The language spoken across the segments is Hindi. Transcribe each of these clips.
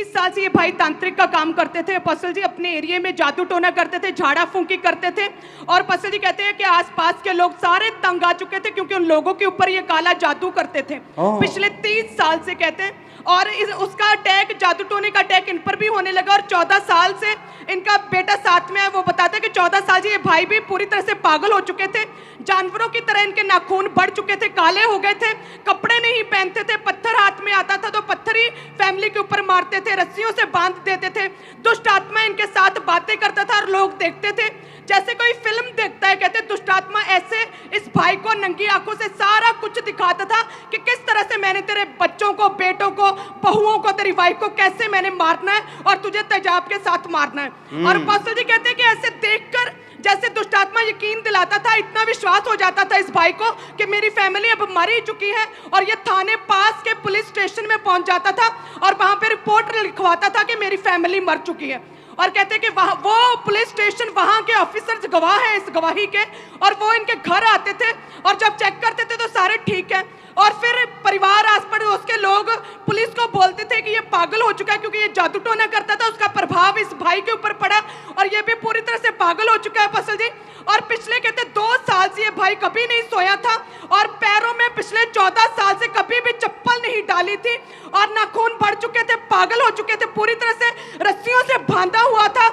साल से ये भाई तांत्रिक का काम करते थे। अपोस्टल जी अपने एरिया में जादू टोना करते थे, झाड़ा फूंकी करते थे। और अपोस्टल जी कहते हैं कि आसपास के लोग सारे तंग आ चुके थे क्योंकि उन लोगों के ऊपर ये काला जादू करते थे पिछले 30 साल से कहते हैं। और उसका अटैक, जादू टोने का अटैक इन पर भी होने लगा। और 14 साल से इनका बेटा साथ में है। वो बताते हैं कि 14 साल से ये भाई भी पूरी तरह से पागल हो चुके थे। जानवरों की तरह इनके नाखून बढ़ चुके थे, काले हो गए थे, कपड़े नहीं पहनते थे, पत्थर हाथ में आता था तो पत्थर ही फैमिली के ऊपर मारते थे, रस्सियों से बांध देते थे। दुष्ट आत्मा इनके साथ बातें करता था और लोग देखते थे जैसे कोई फिल्म देखता है। कहते दुष्ट आत्मा ऐसे इस भाई को नंगी आंखों से सारा कुछ दिखाता था कि किस तरह से मैंने तेरे बच्चों को, बेटों को, बहुओं को, तेरी वाइफ को कैसे मैंने मारना है और तुझे तेजाब के साथ मारना है। और अपोस्टल जी कहते हैं कि ऐसे देखकर जैसे दुष्ट आत्मा यकीन दिलाता था, इतना विश्वास हो जाता था इस भाई को कि मेरी फैमिली अब मर ही चुकी है। और ये थाने पास के पुलिस स्टेशन में पहुंच जाता था और वहां पे रिपोर्ट लिखवाता था कि मेरी फैमिली मर चुकी है। और कहते हैं कि वहां वो पुलिस स्टेशन, वहां के ऑफिसर्स गवाह हैं इस गवाही के, और वो इनके घर आते थे और जब चेक करते थे तो सारे ठीक है। और फिर परिवार, आस पड़ोस के लोग पुलिस को बोलते थे कि ये पागल हो चुका है क्योंकि ये जादू टोना करता था, उसका प्रभाव इस भाई के ऊपर पड़ा और ये भी पूरी तरह से पागल हो चुका है अपोस्टल जी। और पिछले कहते 2 साल से ये भाई कभी नहीं सोया था और पैरों में पिछले 14 साल से कभी भी चप्पल नहीं डाली थी और नाखून बढ़ चुके थे, पागल हो चुके थे, पूरी तरह से रस्सियों से बांधा हुआ था।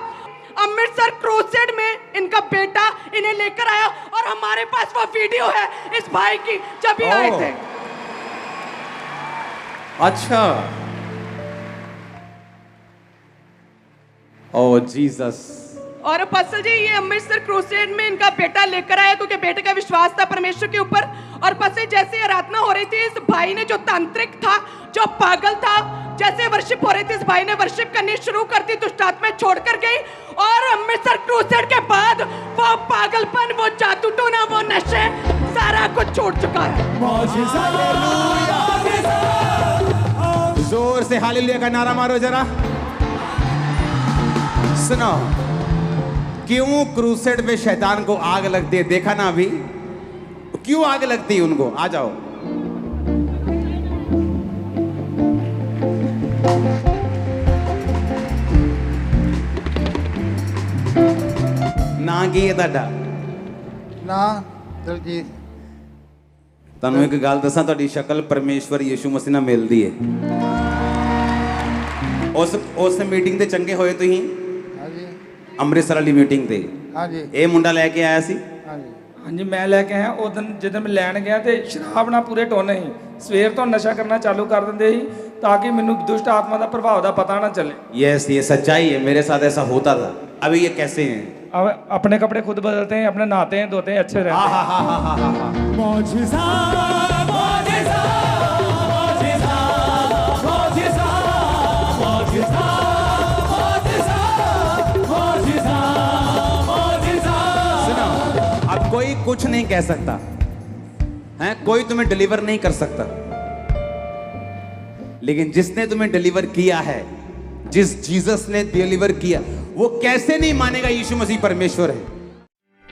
अमृतसर क्रूसेड में इनका बेटा इन्हें लेकर आया और हमारे पास वो वीडियो है इस भाई की जब ये आए थे। अच्छा, ओ जीसस। और अपोस्टल जी ये अमृतसर क्रूसेड में इनका बेटा लेकर आया क्योंकि बेटे का विश्वास था परमेश्वर के ऊपर। और अपोस्टल जैसे आराधना हो रही थी, इस भाई ने, जो तांत्रिक था, जो पागल था, जैसे वर्शिप हो रही थी, इस भाई ने वर्शिप करनी शुरू कर दी, दुष्ट आत्मा छोड़कर गई। और अमृतसर क्रूसेड के बाद वो पागलपन, वो जादू टोना, वो नशे, सारा कुछ छूट चुका है। जोर से हालेलुया का नारा मारो जरा। सुनो, क्यों क्रूसेड में शैतान को आग लगती है, देखा ना अभी? क्यों आग लगती है उनको? आ जाओ। ना की ਤੁਹਾਡਾ ना दलजीत ਤੁਹਾਨੂੰ ਇੱਕ ਗੱਲ ਦੱਸਾਂ, ਤੁਹਾਡੀ ਸ਼ਕਲ ਪਰਮੇਸ਼ਵਰ ਯਿਸੂ ਮਸੀਹ ਨਾਲ ਮਿਲਦੀ ਹੈ। ਉਸ ਮੀਟਿੰਗ ਤੇ ਚੰਗੇ ਹੋਏ ਤੁਸੀਂ? हाँ जी ਅੰਮ੍ਰਿਤਸਰ ਵਾਲੀ ਮੀਟਿੰਗ ਤੇ हाँ जी ਇਹ ਮੁੰਡਾ ਲੈ ਕੇ ਆਇਆ ਸੀ। हाँ जी ਹਾਂਜੀ ਮੈਂ ਲੈ ਕੇ ਆਇਆ। ਉਦੋਂ ਜਦੋਂ ਮੈਂ ਲੈਣ ਗਿਆ ਤੇ ਸ਼ਰਾਬ ਨਾਲ ਪੂਰੇ ਟੋਨੇ ਸੀ। ਸਵੇਰ ਤੋਂ ਨਸ਼ਾ ਕਰਨਾ ਚਾਲੂ ਕਰ ਦਿੰਦੇ ਸੀ ਤਾਂ ਕਿ ਮੈਨੂੰ ਦੁਸ਼ਟ ਆਤਮਾ ਦਾ ਪ੍ਰਭਾਵ ਦਾ ਪਤਾ ਨਾ ਚੱਲੇ। यस, ये सच्चाई है, मेरे साथ ऐसा होता था। अभी ये कैसे हैं? अब अपने कपड़े खुद बदलते हैं, अपने नहाते हैं, धोते हैं, अच्छे रहते हैं। मौजिज़ा, मौजिज़ा, मौजिज़ा, मौजिज़ा, मौजिज़ा, मौजिज़ा, मौजिज़ा, मौजिज़ा। सुनो, अब कोई कुछ नहीं कह सकता है, कोई तुम्हें डिलीवर नहीं कर सकता, लेकिन जिसने तुम्हें डिलीवर किया है, जिस जीसस ने डिलीवर किया, वो कैसे नहीं मानेगा यीशु मसीह परमेश्वर है।